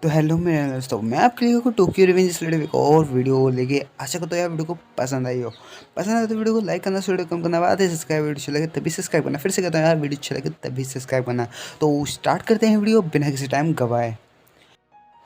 तो हेलो मेरे दोस्तों, मैं आपके लिए को टोक्यो रिवेंज से रिलेटेड एक और वीडियो लेके आशा करता हूँ यार वीडियो को पसंद आई हो। पसंद आए तो वीडियो को लाइक करना, वीडियो कम करना, बाद सब्सक्राइब, वीडियो अच्छा लगे तभी सब्सक्राइब करना। फिर से कहता हूँ यार, वीडियो अच्छा लगे तभी सब्सक्राइब करना। तो स्टार्ट करते हैं वीडियो बिना किसी टाइम गवाए।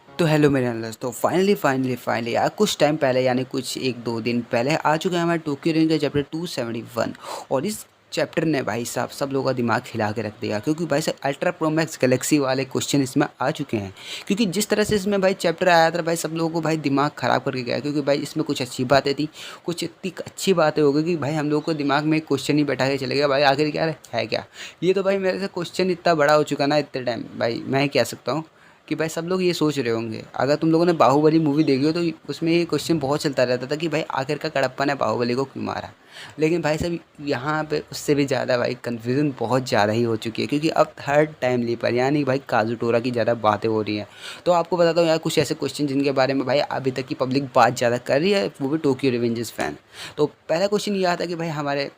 तो हेलो मेरे दोस्तों, फाइनली यार कुछ टाइम पहले यानी कुछ 1-2 दिन पहले आ चुका है हमारा टोक्यो रिवेंज का चैप्टर 271। और इस चैप्टर ने भाई साहब सब लोगों का दिमाग हिला के रख दिया, क्योंकि भाई साहब अल्ट्रा प्रो मैक्स गैलेक्सी वाले क्वेश्चन इसमें आ चुके हैं। क्योंकि जिस तरह से इसमें भाई चैप्टर आया था भाई, सब लोगों को भाई दिमाग ख़राब करके गया। क्योंकि भाई इसमें कुछ अच्छी बातें थी, कुछ इतनी अच्छी बातें हो गई कि भाई हम लोग को दिमाग में एक क्वेश्चन ही बैठा के चले गया भाई, आखिर क्या है क्या ये। तो भाई मेरे से क्वेश्चन इतना बड़ा हो चुका ना इतने टाइम, भाई मैं कह सकता हूँ कि भाई सब लोग ये सोच रहे होंगे। अगर तुम लोगों ने बाहुबली मूवी देखी हो तो उसमें ये क्वेश्चन बहुत चलता रहता था कि भाई आखिर का कड़प्पा ने बाहुबली को क्यों मारा। लेकिन भाई साहब यहाँ पे उससे भी ज़्यादा भाई कन्फ्यूज़न बहुत ज़्यादा ही हो चुकी है, क्योंकि अब थर्ड टाइम लीपर यानी भाई काजूटोरा की ज़्यादा बातें हो रही हैं। तो आपको बताता हूँ यार कुछ ऐसे क्वेश्चन जिनके बारे में भाई अभी तक की पब्लिक बात ज़्यादा कर रही है, वो भी टोक्यो रिवेंजर्स फैन। तो पहला क्वेश्चन ये आता है कि भाई हमारे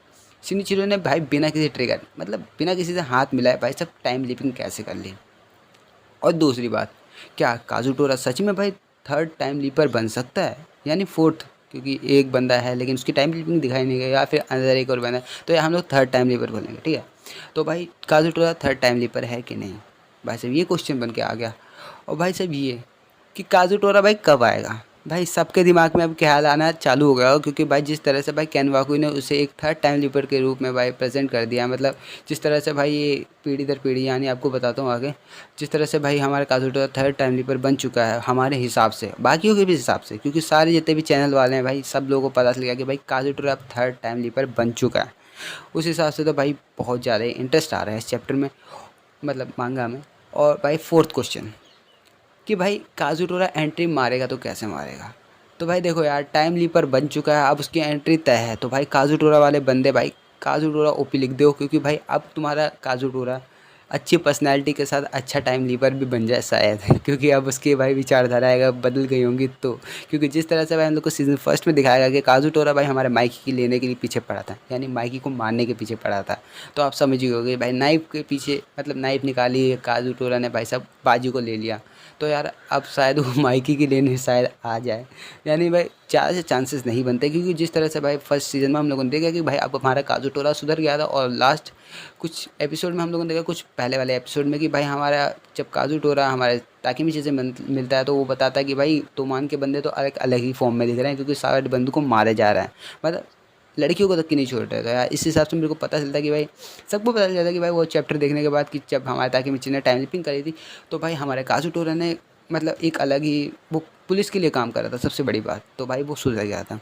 शिनिचिरो ने भाई बिना किसी ट्रिगर मतलब बिना किसी से हाथ मिलाए भाई सब टाइम लिपिंग कैसे कर ली। और दूसरी बात, क्या काजूटोरा सच में भाई थर्ड टाइम लीपर बन सकता है यानी फोर्थ, क्योंकि एक बंदा है लेकिन उसकी टाइम लीपिंग दिखाई नहीं गई, या फिर अंदर एक और बंदा है, तो ये हम लोग थर्ड टाइम लीपर बोलेंगे, ठीक है। तो भाई काजूटोरा थर्ड टाइम लीपर है कि नहीं, भाई साहब ये क्वेश्चन बन के आ गया। और भाई साहब ये कि काजूटोरा भाई कब आएगा, भाई सबके दिमाग में अब ख्याल आना चालू हो गया हो। क्योंकि भाई जिस तरह से भाई कैनवाकू ने उसे एक थर्ड टाइम लीपर के रूप में भाई प्रेजेंट कर दिया, मतलब जिस तरह से भाई ये पीढ़ी दर पीढ़ी यानी आपको बताता हूँ आगे, जिस तरह से भाई हमारा काजूटोरा थर्ड टाइम लीपर बन चुका है हमारे हिसाब से, बाकियों के भी हिसाब से, क्योंकि सारे जितने भी चैनल वाले हैं भाई सब लोगों को पता चल गया कि भाई काजूटोरा अब थर्ड टाइम लीपर बन चुका है। उस हिसाब से तो भाई बहुत ज़्यादा इंटरेस्ट आ रहा है इस चैप्टर में, मतलब मांगा में। और भाई फोर्थ क्वेश्चन कि भाई काजूटोरा एंट्री मारेगा तो कैसे मारेगा। तो भाई देखो यार, टाइम लीपर बन चुका है, अब उसकी एंट्री तय है। तो भाई काजूटोरा वाले बंदे भाई काजूटोरा ओपी लिख दो, क्योंकि भाई अब तुम्हारा काजूटोरा अच्छी पर्सनैलिटी के साथ अच्छा टाइम लीपर भी बन जाए शायद क्योंकि अब उसकी भाई विचारधारा है बदल गई होंगी तो। क्योंकि जिस तरह से भाई हम लोग को सीज़न फर्स्ट में दिखाया गया कि काजूटोरा भाई हमारे माइकी की लेने के लिए पीछे पड़ा था, यानी माइकी को मारने के पीछे पड़ा था। तो आप समझ ही होगे भाई नाइफ के पीछे, मतलब नाइफ निकाली काजूटोरा ने, भाई साहब बाजू को ले लिया। तो यार अब शायद वो माइकी की लेने शायद आ जाए, यानी भाई ज़्यादा से चांसेस नहीं बनते। क्योंकि जिस तरह से भाई फर्स्ट सीज़न में हम लोगों ने देखा कि भाई अब हमारा काजूटोरा सुधर गया था, और लास्ट कुछ एपिसोड में हम लोगों ने देखा, कुछ पहले वाले एपिसोड में, कि भाई हमारा जब काजूटोरा हमारे ताकीमी से मिलता है तो वो बताता है कि भाई तोमान के बंदे तो अलग अलग ही फॉर्म में दिख रहे हैं, क्योंकि सारे बंदों को मारे जा रहा है, मतलब लड़कियों को तक की नहीं छोड़ रहे। तो यार इस हिसाब से मेरे को पता चलता कि भाई सबको पता चल जाता कि भाई वो चैप्टर देखने के बाद कि जब हमारे ताकि मिची ने टाइम लिपिंग करी थी, तो भाई हमारे काजूटोरा ने मतलब एक अलग ही वो पुलिस के लिए काम कर रहा था, सबसे बड़ी बात तो भाई वो सुधर गया था।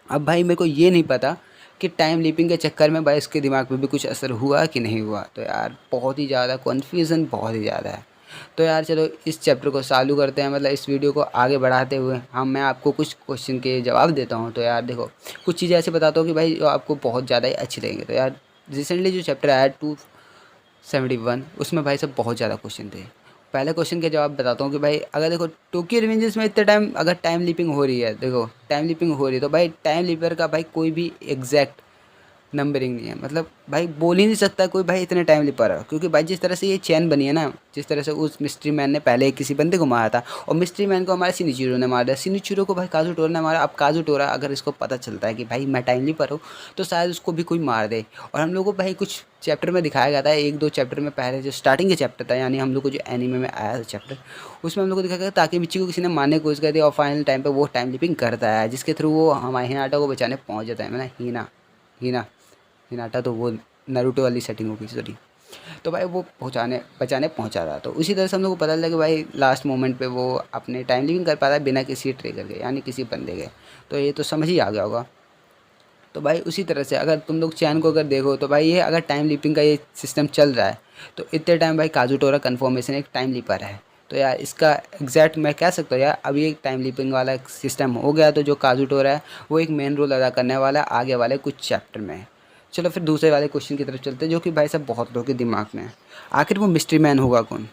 अब भाई मेरे को ये नहीं पता कि टाइम लीपिंग के चक्कर में भाई इसके दिमाग पे भी कुछ असर हुआ कि नहीं हुआ। तो यार बहुत ही ज़्यादा कन्फ्यूज़न बहुत ही ज़्यादा है। तो यार चलो इस चैप्टर को चालू करते हैं, मतलब इस वीडियो को आगे बढ़ाते हुए मैं आपको कुछ क्वेश्चन के जवाब देता हूँ। तो यार देखो कुछ चीज़ें ऐसे बताता हूँ कि भाई जो आपको बहुत ज़्यादा ही अच्छी लगेंगी। तो यार रिसेंटली जो चैप्टर आया 271, उसमें भाई सब बहुत ज़्यादा क्वेश्चन थे। पहले क्वेश्चन के जवाब बताता हूँ कि भाई अगर देखो टोक्यो रिवेंजर्स में इतने टाइम अगर टाइम लीपिंग हो रही है, देखो टाइम लीपिंग हो रही है, तो भाई टाइम लीपर का भाई कोई भी एग्जैक्ट नंबरिंग नहीं है, मतलब भाई बोल ही नहीं सकता कोई भाई इतने टाइम ले पा रहा, क्योंकि भाई जिस तरह से ये चैन बनी है ना, जिस तरह से उस मिस्ट्री मैन ने पहले किसी बंदे को मारा था, और मिस्ट्री मैन को हमारे सिनिचिरो ने मारा, सिनिचिरो को भाई काजूटोरा ने मारा। अब काजूटोरा अगर इसको पता चलता है कि भाई मैं टाइमली पर हूँ, तो शायद उसको भी कोई मार दे। और हम लोग को भाई कुछ चैप्टर में दिखाया गया था, 1-2 चैप्टर में पहले जो स्टार्टिंग के चैप्टर था, यानी हम लोग को जो एनीमे में आया था चैप्टर, उसमें हम लोग को दिखाया गया ताकि बिच्ची को किसी ने मारने की कोशिश कर दी, और फाइनल टाइम पर वो टाइम लिपिंग करता है, जिसके थ्रू वो हमारे हिनाटा को बचाने पहुँच जाता है। मैंने हीना हीना हिनाटा तो वो नारुतो वाली सेटिंग होगी, सॉरी। तो भाई वो पहुँचाने बचाने पहुँचा रहा, तो उसी तरह से हम लोग को पता चला कि भाई लास्ट मोमेंट पे वो अपने टाइम लिविंग कर पाता है बिना किसी ट्रिगर के, यानी किसी बंदे के। तो ये तो समझ ही आ गया होगा। तो भाई उसी तरह से अगर तुम लोग चैन को अगर देखो, तो भाई ये अगर टाइम लिपिंग का ये सिस्टम चल रहा है, तो इतने टाइम भाई काजूटोरा कन्फर्मेशन एक टाइम लिपर है। तो यार इसका एग्जैक्ट मैं कह सकता हूँ यार, अभी एक टाइम लिपिंग वाला सिस्टम हो गया, तो जो काजूटोरा है वो एक मेन रोल अदा करने वाला है आगे वाले कुछ चैप्टर में। चलो फिर दूसरे वाले क्वेश्चन की तरफ चलते हैं, जो कि भाई साहब बहुत लोगों के दिमाग में है। आखिर वो मिस्ट्री मैन होगा कौन।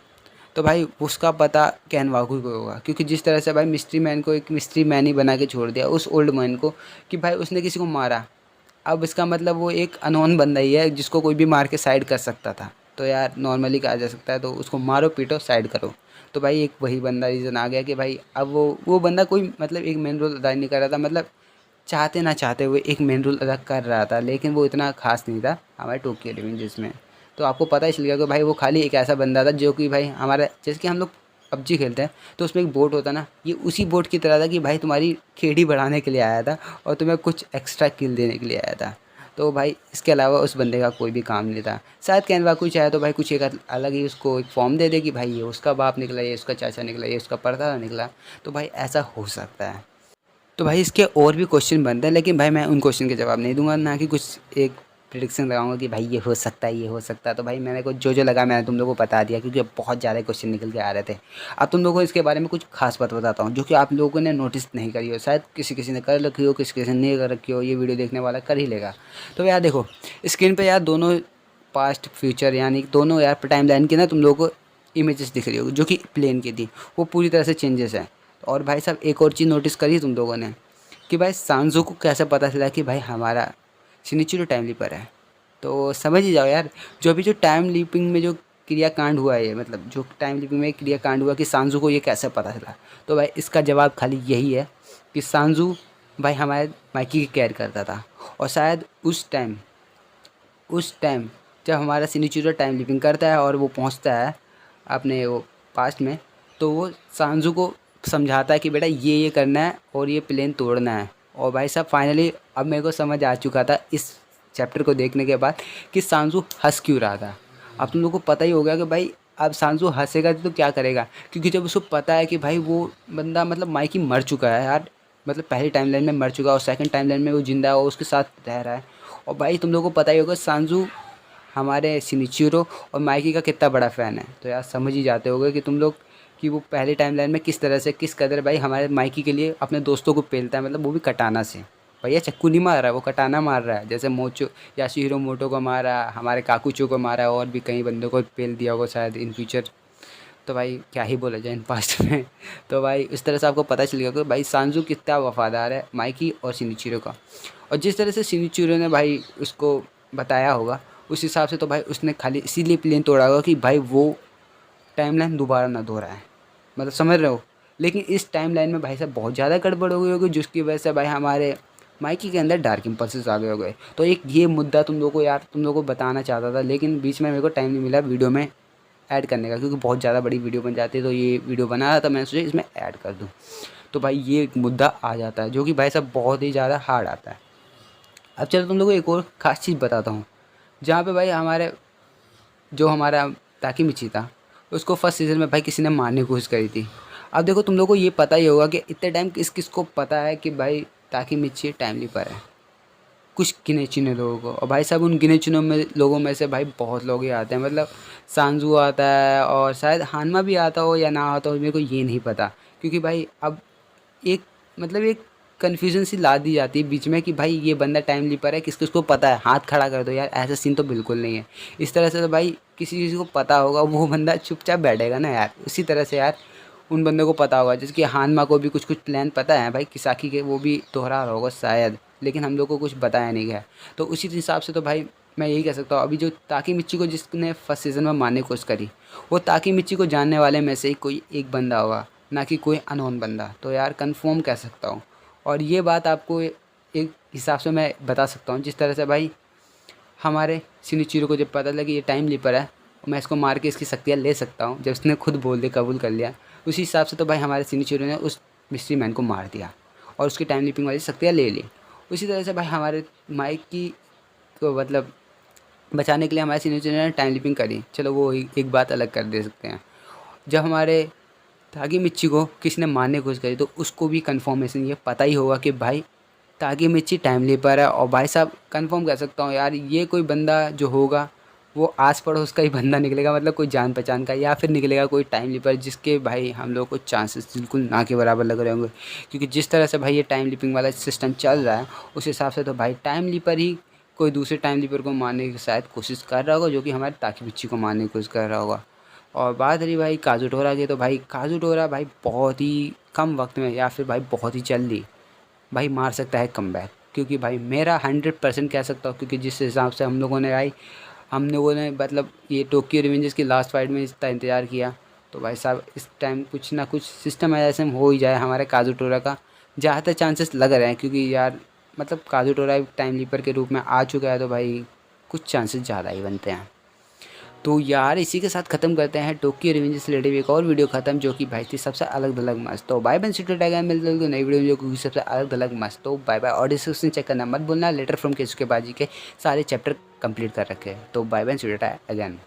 तो भाई उसका पता कैनवाकू को होगा, क्योंकि जिस तरह से भाई मिस्ट्री मैन को एक मिस्ट्री मैन ही बना के छोड़ दिया उस ओल्ड मैन को, कि भाई उसने किसी को मारा। अब इसका मतलब वो एक अननोन बंदा ही है जिसको कोई भी मार के साइड कर सकता था। तो यार नॉर्मली कहा जा सकता है, तो उसको मारो पीटो साइड करो। तो भाई एक वही बंदा रीज़न आ गया कि भाई अब वो बंदा कोई मतलब एक मेन रोल अदा नहीं कर रहा था, मतलब चाहते ना चाहते हुए एक मेन रोल अदा कर रहा था, लेकिन वो इतना खास नहीं था हमारे टोक्यो रिवेंजर्स में। तो आपको पता ही चल गया कि भाई वो खाली एक ऐसा बंदा था जो कि भाई हमारा, जैसे कि हम लोग पबजी खेलते हैं तो उसमें एक बोट होता है ना, ये उसी बोट की तरह था कि भाई तुम्हारी खेड़ी बढ़ाने के लिए आया था और तुम्हें कुछ एक्स्ट्रा किल देने के लिए आया था। तो भाई इसके अलावा उस बंदे का कोई भी काम नहीं था। शायद कैनवाकू चाहे तो भाई कुछ एक अलग ही उसको एक फॉर्म दे दे कि भाई ये उसका बाप निकला, ये उसका चाचा निकला, ये उसका परदादा निकला। तो भाई ऐसा हो सकता है। तो भाई इसके और भी क्वेश्चन बनते हैं, लेकिन भाई मैं उन क्वेश्चन के जवाब नहीं दूंगा, ना कि कुछ एक प्रिडिक्शन लगाऊंगा कि भाई ये हो सकता है, ये हो सकता है। तो भाई मैंने को जो लगा मैंने तुम लोगों को बता दिया, क्योंकि अब बहुत ज़्यादा क्वेश्चन निकल के आ रहे थे। अब तुम लोगों को इसके बारे में कुछ खास बात बताता हूँ जो कि आप लोगों ने नोटिस नहीं करी हो, शायद किसी किसी ने कर रखी हो, किसी ने नहीं कर रखी हो, ये वीडियो देखने वाला कर ही लेगा। तो यार देखो स्क्रीन पर यार दोनों पास्ट फ्यूचर यानी दोनों यार टाइम लाइन की ना तुम लोगों को इमेजेस दिख रही होगी जो कि प्लेन की थी, वो पूरी तरह से चेंजेस है। और भाई साहब एक और चीज़ नोटिस करी तुम लोगों ने कि भाई सांजू को कैसे पता चला कि भाई हमारा शिनिचिरो टाइम लीपर है। तो समझ ही जाओ यार, जो टाइम लीपिंग में जो क्रियाकांड हुआ है, मतलब जो टाइम लीपिंग में क्रियाकांड हुआ कि सांजू को ये कैसे पता चला। तो भाई इसका जवाब खाली यही है कि सांजू भाई हमारे माइकी की केयर करता था, और शायद उस टाइम जब हमारा शिनिचिरो टाइम लीपिंग करता है और वो पहुंचता है अपने वो पास्ट में, तो वो सांजू को समझाता है कि बेटा ये करना है और ये प्लेन तोड़ना है। और भाई साहब फाइनली अब मेरे को समझ आ चुका था इस चैप्टर को देखने के बाद कि सांजू हंस क्यों रहा था। अब तुम लोग को पता ही हो गया कि भाई अब सांजू हंसेगा तो क्या करेगा, क्योंकि जब उसको पता है कि भाई वो बंदा मतलब माइकी मर चुका है यार, मतलब पहली टाइम लाइन में मर चुका है और सेकंड टाइम लाइन में वो जिंदा है और उसके साथ रह रहा है। और भाई तुम लोग को पता ही होगा सांजू हमारे शिनिचिरो और माइकी का कितना बड़ा फ़ैन है। तो यार समझ ही जाते होगे कि तुम लोग कि वो पहले टाइमलाइन में किस तरह से किस कदर भाई हमारे माइकी के लिए अपने दोस्तों को पेलता है, मतलब वो भी कटाना से। भैया चक्कू नहीं मार रहा है, वो कटाना मार रहा है, जैसे मोचो याशीहिरो मोटो को मारा, हमारे काकुचो को मारा, और भी कई बंदों को पेल दिया होगा शायद इन फ्यूचर। तो भाई क्या ही बोला जाए इन पास्ट में। तो भाई इस तरह से आपको पता चल गया कि भाई सांजू कितना वफ़ादार है माइकी और शिनिचिरो का। और जिस तरह से शिनिचिरो ने भाई उसको बताया होगा उस हिसाब से तो भाई उसने खाली इसीलिए प्लेन तोड़ा होगा कि भाई वो टाइमलाइन दोबारा ना दोहराए, मतलब समझ रहे हो। लेकिन इस टाइमलाइन में भाई साहब बहुत ज़्यादा गड़बड़ हो गई होगी, जिसकी वजह से भाई हमारे माइकी के अंदर डार्क इम्पल्सेस आ गए हो गए। तो एक ये मुद्दा तुम लोगों को यार तुम लोगों को बताना चाहता था, लेकिन बीच में मेरे को टाइम नहीं मिला वीडियो में ऐड करने का, क्योंकि बहुत ज़्यादा बड़ी वीडियो बन जाती है। तो ये वीडियो बना रहा था, मैंने सोचा इसमें ऐड कर दूँ। तो भाई ये एक मुद्दा आ जाता है जो कि भाई साहब बहुत ही ज़्यादा हार्ड आता है। अब चलो तुम लोगों को एक और ख़ास चीज़ बताता हूँ, जहाँ पे भाई हमारा ताकीमिची था, उसको फर्स्ट सीज़न में भाई किसी ने मारने की कोशिश करी थी। अब देखो तुम लोगों को ये पता ही होगा कि इतने टाइम किस किस को पता है कि भाई ताकीमिची टाइम लीपर है, कुछ गिने चुने लोगों को। और भाई साहब उन गिने चुने में लोगों में से भाई बहुत लोग ही आते हैं, मतलब सांजू आता है और शायद हानमा भी आता हो या ना आता हो, मेरे को ये नहीं पता। क्योंकि भाई अब एक मतलब एक कन्फ्यूजन सी ला दी जाती है बीच में कि भाई ये बंदा टाइम लीपर है, किस किसको पता है हाथ खड़ा कर दो यार, ऐसा सीन तो बिल्कुल नहीं है। इस तरह से तो भाई किसी किसी को पता होगा वो बंदा चुपचाप बैठेगा ना यार। उसी तरह से यार उन बंदों को पता होगा, जैसे कि हानमा को भी कुछ कुछ प्लान पता है भाई किसाकी के, वो भी दोहरा रहा होगा शायद, लेकिन हम लोग को कुछ बताया नहीं गया। तो उसी हिसाब से तो भाई मैं यही कह सकता हूँ, अभी जो ताकीमिची को जिसने फर्स्ट सीज़न में मारने की कोशिश करी, वो ताकीमिची को जानने वाले में से ही कोई एक बंदा होगा, ना कि कोई अननोन बंदा। तो यार कन्फर्म कह सकता हूँ। और ये बात आपको एक हिसाब से मैं बता सकता हूँ, जिस तरह से भाई हमारे शिनिचिरो को जब पता लगा ये टाइम लीपर है, मैं इसको मार के इसकी शक्तियाँ ले सकता हूँ, जब उसने खुद बोल दिया, कबूल कर लिया, उसी हिसाब से तो भाई हमारे शिनिचिरो ने उस मिस्ट्री मैन को मार दिया और उसकी टाइम लीपिंग वाली शक्तियाँ ले ली। उसी तरह से भाई हमारे माइक की को मतलब बचाने के लिए हमारे शिनिचिरो ने टाइम लीपिंग करी। चलो वो एक बात अलग कर दे सकते हैं। जब हमारे ताकीमिची को किसी ने मारने की कोशिश करी तो उसको भी कन्फर्मेशन ये पता ही होगा कि भाई ताकीमिची टाइम लीपर है। और भाई साहब कंफर्म कह सकता हूँ यार, ये कोई बंदा जो होगा वो आस पड़ोस का ही बंदा निकलेगा, मतलब कोई जान पहचान का, या फिर निकलेगा कोई टाइम लीपर जिसके भाई हम लोग को चांसेस बिल्कुल ना के बराबर लग रहे होंगे। क्योंकि जिस तरह से भाई ये टाइम लीपिंग वाला सिस्टम चल रहा है उस हिसाब से तो भाई टाइम लीपर ही कोई दूसरे टाइम लीपर को मारने की शायद कोशिश कर रहा होगा, जो कि हमारे ताकीमिची को मारने की कोशिश कर रहा होगा। और बात रही भाई काजुटोरा की, तो भाई काजुटोरा भाई बहुत ही कम वक्त में या फिर भाई बहुत ही जल्दी भाई मार सकता है कमबैक। क्योंकि भाई मेरा 100% कह सकता हूँ, क्योंकि जिस हिसाब से हम लोगों ने मतलब ये टोक्यो रिवेंजर्स की लास्ट फाइट में इतना इंतज़ार किया, तो भाई साहब इस टाइम कुछ ना कुछ सिस्टमाइजेशन हो ही जाए हमारे काजूटोरा का, ज़्यादातर चांसेस लग रहे हैं, क्योंकि यार मतलब काजूटोरा टाइम लीपर के रूप में आ चुका है, तो भाई कुछ चांसेस ज़्यादा ही बनते हैं। तो यार इसी के साथ ख़त्म करते हैं टोक्यो रिवेंज से रिलेटेड एक और वीडियो ख़त्म, जो कि भाई थी सबसे अलग थलग मस्त। तो बाय बाय सिटी टैग मिलते हैं नई वीडियो में, जो कि सबसे अलग थलग मस्त। तो बाय बाय, और डिस्क्रिप्शन चेक करना मत भूलना, लेटर फ्रॉम केसुके बाजी के सारे चैप्टर कंप्लीट कर रखे हैं। तो bye bye city tag again.